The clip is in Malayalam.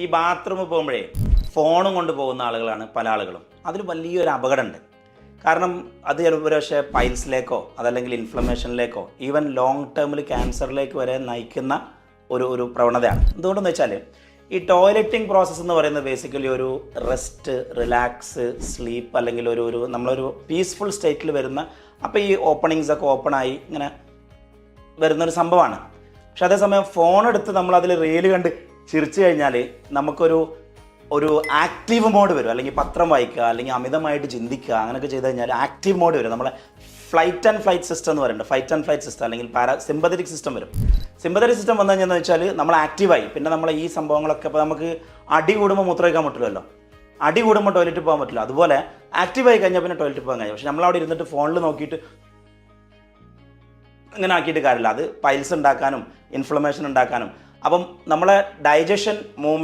ഈ ബാത്റൂമിൽ പോകുമ്പോഴേ ഫോണും കൊണ്ട് പോകുന്ന ആളുകളാണ് പല ആളുകളും. അതിൽ വലിയൊരു അപകടമുണ്ട്. കാരണം അത് ചിലപ്പോൾ പക്ഷേ പൈൽസിലേക്കോ അതല്ലെങ്കിൽ ഇൻഫ്ലമേഷനിലേക്കോ ഈവൻ ലോങ് ടേമിൽ ക്യാൻസറിലേക്ക് വരെ നയിക്കുന്ന ഒരു പ്രവണതയാണ്. എന്തുകൊണ്ടെന്ന് വെച്ചാൽ ഈ ടോയ്ലറ്റിംഗ് പ്രോസസ്സ് എന്ന് പറയുന്നത് ബേസിക്കലി ഒരു റെസ്റ്റ്, റിലാക്സ്, സ്ലീപ്പ് അല്ലെങ്കിൽ നമ്മളൊരു പീസ്ഫുൾ സ്റ്റേറ്റിൽ വരുന്ന, അപ്പോൾ ഈ ഓപ്പണിങ്സൊക്കെ ഓപ്പണായി ഇങ്ങനെ വരുന്നൊരു സംഭവമാണ്. പക്ഷെ അതേസമയം ഫോൺ എടുത്ത് നമ്മളതിൽ റീല് കണ്ട് ചിരിച്ചു കഴിഞ്ഞാൽ നമുക്കൊരു ആക്റ്റീവ് മോഡ് വരും. അല്ലെങ്കിൽ പത്രം വായിക്കുക, അല്ലെങ്കിൽ അമിതമായിട്ട് ചിന്തിക്കുക, അങ്ങനെയൊക്കെ ചെയ്ത് കഴിഞ്ഞാൽ ആക്റ്റീവ് മോഡ് വരും. നമ്മളെ ഫ്ലൈറ്റ് ആൻഡ് ഫ്ലൈറ്റ് സിസ്റ്റം എന്ന് പറയുന്നത്, ഫൈറ്റ് ആൻഡ് ഫ്ലൈറ്റ് സിസ്റ്റം അല്ലെങ്കിൽ സിമ്പതറ്റിക് സിസ്റ്റം വരും. സിമ്പതറ്റിക് സിസ്റ്റം വന്നു കഴിഞ്ഞാൽ വെച്ചാൽ നമ്മൾ ആക്റ്റീവായി. പിന്നെ നമ്മളെ ഈ സംഭവങ്ങളൊക്കെ ഇപ്പോൾ നമുക്ക് അടി കൂടുമ്പോൾ മൂത്രം ഒഴിക്കാൻ പറ്റില്ലല്ലോ, അടി കൂടുമ്പോൾ ടോയ്ലറ്റിൽ പോകാൻ പറ്റില്ല. അതുപോലെ ആക്റ്റീവായി കഴിഞ്ഞാൽ പിന്നെ ടോയ്ലറ്റിൽ പോകാൻ കഴിയും. പക്ഷെ നമ്മളവിടെ ഇരുന്നിട്ട് ഫോണിൽ നോക്കിയിട്ട് ഇങ്ങനെ ആക്കിയിട്ട് കാര്യമില്ല. അത് പൈൽസ് ഉണ്ടാക്കാനും ഇൻഫ്ലമേഷൻ ഉണ്ടാക്കാനും. അപ്പം നമ്മളെ ഡൈജഷൻ മൂവ്മെൻറ്റ്